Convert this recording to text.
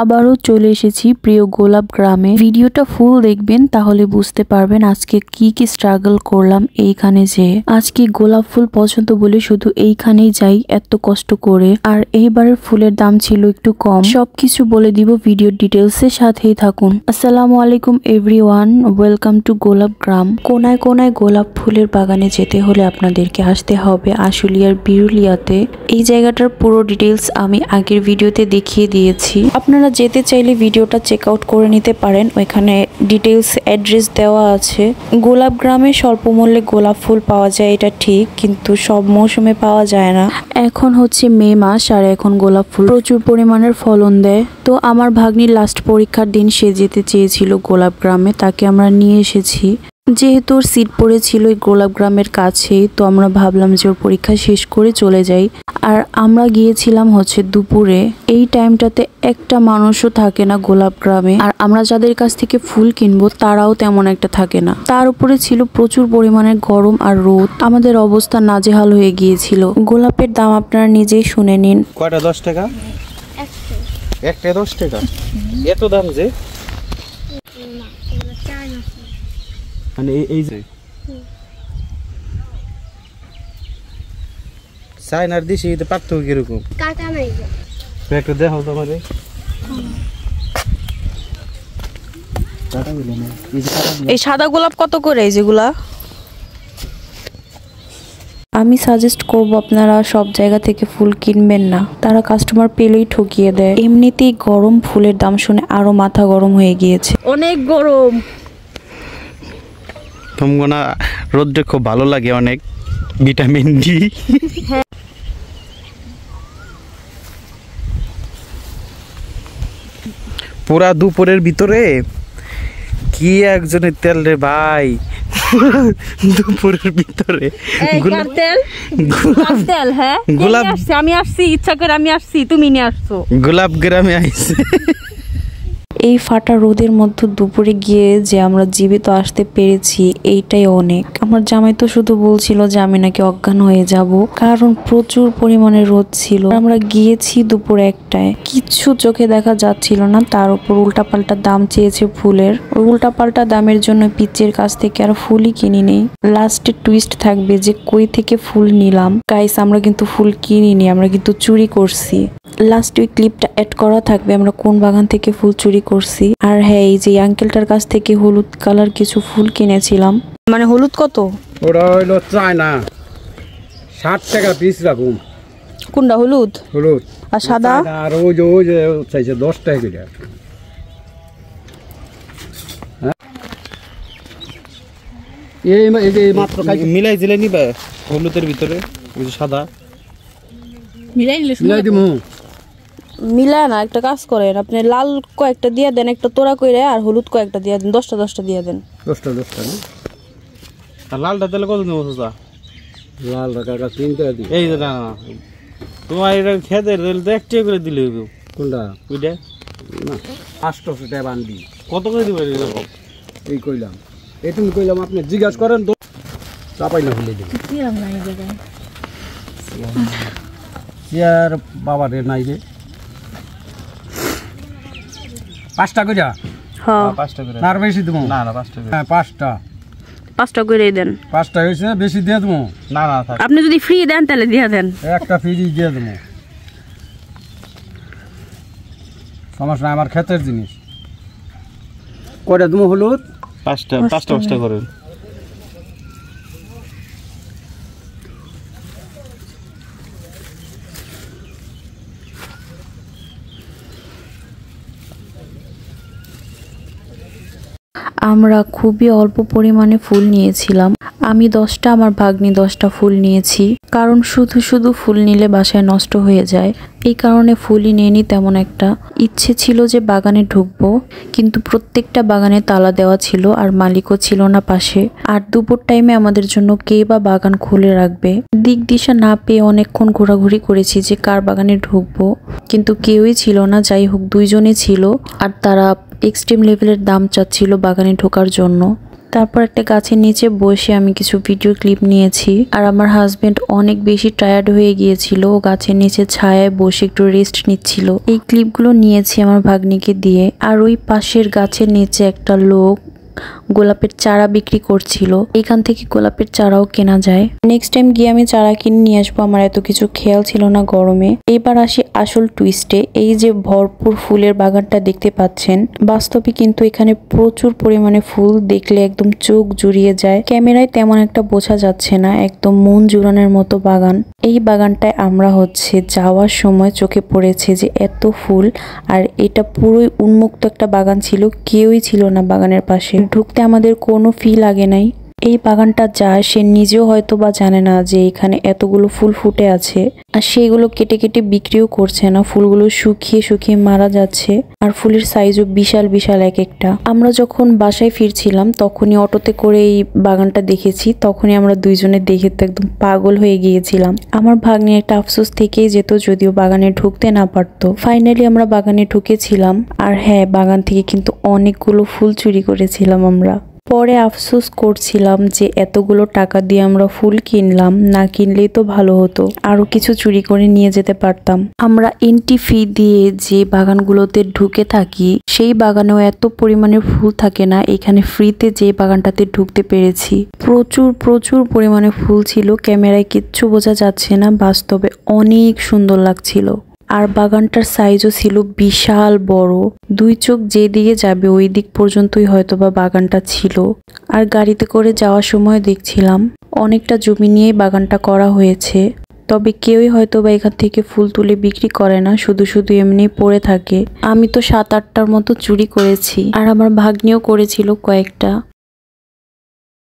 আবারও চলে এসেছি প্রিয় গোলাপ গ্রামে। ভিডিওটা ফুল দেখবেন তাহলে বুঝতে পারবেন আজকে কি কি স্ট্রাগল করলাম এইখানে। যে আজকে গোলাপ ফুল পছন্দ বলে শুধু এইখানেই যাই এত কষ্ট করে। আর এইবারের ফুলের দাম ছিল একটু কম। সবকিছু বলে দিব ভিডিও ডিটেলস এর সাথেই থাকুন। আসসালামু আলাইকুম এভরিওয়ান, ওয়েলকাম টু গোলাপ গ্রাম। কোনায় কোনায় গোলাপ ফুলের বাগানে যেতে হলে আপনাদেরকে আসতে হবে আশুলিয়ার বিরুলিয়াতে। এই জায়গাটার পুরো ডিটেলস আমি আগের ভিডিওতে দেখিয়ে দিয়েছি। আপনারা যেতে চাইলে ভিডিওটা চেক আউট করে নিতে পারেন, ওইখানে ডিটেলস অ্যাড্রেস দেওয়া আছে। গোলাপ গ্রামে স্বল্প মূল্যে গোলাপ ফুল পাওয়া যায় এটা ঠিক, কিন্তু সব মৌসুমে পাওয়া যায় না। এখন হচ্ছে মে মাস আর এখন গোলাপ ফুল প্রচুর পরিমাণের ফলন দেয়। তো আমার ভাগ্নির লাস্ট পরীক্ষার দিন সে যেতে চেয়েছিল গোলাপ গ্রামে, তাকে আমরা নিয়ে এসেছি। যেহেতু ওর সিট পড়েছিল ওই গোলাপ গ্রামের কাছেই, তো আমরা ভাবলাম যে ওর পরীক্ষা শেষ করে চলে যাই। আর আমরা গিয়েছিলাম হচ্ছে দুপুরে। এই টাইমটাতে একটা মানুষও থাকে না গোলাপ গ্রামে। আর আমরা যাদের কাছ থেকে ফুল কিনবো তারাও তেমন একটা থাকে না। তার উপরে ছিল প্রচুর পরিমাণে গরম আর রোদ। আমাদের অবস্থা নাজেহাল হয়ে গিয়েছিল। গোলাপের দাম আপনারা নিজেই শুনে নিন। কয়টা 10 টাকা? একটা 10 টাকা? এত দাম যে? মানে এই যে চায়নার দেশে এটা পার্থক্য কিরকম? কাটা নাই একটা দেখো তো আমারে। এই সাদা গোলাপ কত করে? এই যেগুলা আমি সাজেস্ট করব আপনারা সব জায়গা থেকে ফুল কিনবেন না, তারা কাস্টমার পেলেই ঠকিয়ে দেয়। এমনিতেই গরম, ফুলের দাম শুনে আরো মাথা গরম হয়ে গিয়েছে। অনেক গরম। তোমরা রোদ্রে খুব ভালো লাগে, অনেক ভিটামিন ডি। পুরা দুপুরের ভিতরে কি একজনের তেল রে ভাই, দুপুরের ভিতরে গোলাপ তেল। হ্যাঁ গোলাপ, আমি আসছি ইচ্ছা করে, আমি আসছি, তুমি নিয়ে আসছো। গোলাপ গ্রামে আইছে। এই ফাটা রোদের মধ্যে দুপুরে গিয়ে যে আমরা জীবিত আসতে পেরেছি এইটাই অনেক। আমার জামাই তো শুধু বলছিল যে আমি নাকি অজ্ঞান হয়ে যাব, কারণ প্রচুর পরিমাণে রোদ ছিল। আমরা গিয়েছি দুপুর 1টায়, কিচ্ছু চোখে দেখা যাচ্ছিল না। তার উপর উল্টাপাল্টা দাম চেয়েছে ফুলের। ওই উল্টাপাল্টা দামের জন্য পিচ্চির কাছ থেকে আর ফুলই কিনি নেই। লাস্টে টুইস্ট থাকবে যে কই থেকে ফুল নিলাম। গাইস, আমরা কিন্তু ফুল কিনিনি, আমরা কিন্তু চুরি করছি। লাস্ট ওই ক্লিপটা অ্যাড করা থাকবে আমরা কোন বাগান থেকে ফুল চুরি করছি। আর হ্যাঁ, এই যে আঙ্কেলটার কাছ থেকে হলুদ কালার কিছু ফুল কিনেছিলাম। মানে হলুদ কত? ওটা হইলো চায়না, 60 টাকা পিস রাখুন। কোনটা? হলুদ? হলুদ। আর সাদা? আর ওই যে চাইছে 10 টাকা করে। এই মাত্র মিলাই দিলে নিবা হলুদের ভিতরে ওই যে সাদা মিলাই দিমু। মিলায় না, একটা কাজ করেন, আপনি লাল কয়েকটা দিয়ে দেন, একটা তোড়া কইরে, আর হলুদ কয়েকটা দিয়ে দেন, 10টা দিয়ে দেন। 10টা না? আর লালটা দিলে কত নেবো চাচা? লাল টাকা 3 টাকা দিই। এই যে না তোমার এটা খেতে দিলে 1 টাকা করে দিলে হইব। কোনটা? ওইটা না, 800 টাকা বান্ডি। কত করে দিবে এরকম? এই কইলাম, এই তুমি কইলাম, আপনি জিজ্ঞাসা করেন তো, চাপাই না হলে দিন। চেয়ার বাবা রে নাই রে। 5 টাকা কইরা? হ্যাঁ 5 টাকা করে। আর বেশি দেবো? না 5 টাকা। হ্যাঁ 5টা। 5টা কইরে দেন। 5টা হয়েছে, বেশি দিয়ে দেবো? না থাক। আপনি যদি ফ্রি দেন তাহলে দিয়ে দেন। একটা ফ্রি দিয়ে দেবো, সমস্যা। আমার ক্ষেতের জিনিস। কয়টা দেবো হলুদ? 5টা করেন। আমরা খুবই অল্প পরিমাণে ফুল নিয়েছিলাম। আমি 10টা, আমার ভাগ্নি 10টা ফুল নিয়েছি, কারণ শুধু শুধু ফুল নিলে বাসায় নষ্ট হয়ে যায়। এই কারণে ফুলই নেইনি তেমন একটা। ইচ্ছে ছিল যে বাগানে ঢুকবো, কিন্তু প্রত্যেকটা বাগানে তালা দেওয়া ছিল আর মালিকও ছিল না পাশে। আর দুপুর টাইমে আমাদের জন্য কে বা বাগান খুলে রাখবে। দিক দিশা না পেয়ে অনেকক্ষণ ঘোরাঘুরি করেছি যে কার বাগানে ঢুকবো, কিন্তু কেউই ছিল না। যাই হোক, 2জনই ছিল, আর তারা এক্সট্রিম লেভেলের দাম চাচ্ছিল বাগানে ঢোকার জন্য। তারপর একটা গাছের নিচে বসে আমি কিছু ভিডিও ক্লিপ নিয়েছি। আর আমার হাজবেন্ড অনেক বেশি টায়ার্ড হয়ে গিয়েছিল, ও গাছের নিচে ছায়ায় বসে একটু রেস্ট নিচ্ছিল। এই ক্লিপগুলো নিয়েছি আমার ভাগ্নিকে দিয়ে। আর ওই পাশের গাছের নিচে একটা লোক গোলাপের চারা বিক্রি করছিল, এখান থেকে গোলাপের চারাও কেনা যায়। নেক্সট টাইম গিয়ে আমি চারা কিনে নিয়ে আসবো, আমার এত কিছু খেয়াল ছিল না গরমে। এবার আসি আসল টুইস্টে। এই যে ভরপুর ফুলের বাগানটা দেখতে পাচ্ছেন, বাস্তবে কিন্তু এখানে প্রচুর পরিমাণে ফুল, দেখলে একদম চোখ জুড়িয়ে যায়। ক্যামেরায় তেমন একটা বোঝা যাচ্ছে না, একদম মন জুড়ানোর মতো বাগান। এই বাগানটায় আমরা যাওয়ার সময় চোখে পড়েছে যে এত ফুল, আর এটা পুরোই উন্মুক্ত একটা বাগান ছিল, কেউই ছিল না বাগানের পাশে। ঢুকতে আমাদের কোনো ফি লাগে নাই। এই বাগানটা যায় সে নিজেও হয়তো বা জানে না যে এখানে এতগুলো ফুল ফুটে আছে, আর সেগুলো কেটে কেটে বিক্রিও করছে না, ফুলগুলো শুকিয়ে শুকিয়ে মারা যাচ্ছে। আর ফুলের সাইজও বিশাল বিশাল এক একটা। আমরা যখন বাসায় ফিরছিলাম তখনই অটোতে করে এই বাগানটা দেখেছি, তখনই আমরা দুইজনে দেখে তো একদম পাগল হয়ে গিয়েছিলাম। আমার ভাগ্নি একটা আফসোস থেকেই যেত, যদিও বাগানে ঢুকতে না পারতো। ফাইনালি আমরা বাগানে ঢুকেছিলাম, আর হ্যাঁ, বাগান থেকে কিন্তু অনেকগুলো ফুল চুরি করেছিলাম আমরা। পরে আফসোস করছিলাম যে এতগুলো টাকা দিয়ে আমরা ফুল কিনলাম, না কিনলেই তো ভালো হতো, আরো কিছু চুরি করে নিয়ে যেতে পারতাম। আমরা এন্ট্রি ফি দিয়ে যে বাগানগুলোতে ঢুকে থাকি, সেই বাগানেও এত পরিমাণে ফুল থাকে না। এখানে ফ্রিতে যে বাগানটাতে ঢুকতে পেরেছি, প্রচুর প্রচুর পরিমাণে ফুল ছিল, ক্যামেরায় কিচ্ছু বোঝা যাচ্ছে না, বাস্তবে অনেক সুন্দর লাগছিল। আর বাগানটার সাইজও ছিল বিশাল বড়, দুই চোখ যেদিকে যাবে ওই দিক পর্যন্তই হয়তোবা বাগানটা ছিল। আর গাড়িতে করে যাওয়ার সময় দেখছিলাম অনেকটা জমি নিয়ে বাগানটা করা হয়েছে, তবে কেউই হয়তোবা এখান থেকে ফুল তুলে বিক্রি করে না, শুধু শুধু এমনি পড়ে থাকে। আমি তো 7-8টার মতো চুরি করেছি, আর আমার ভাগ্নিও করেছিল কয়েকটা।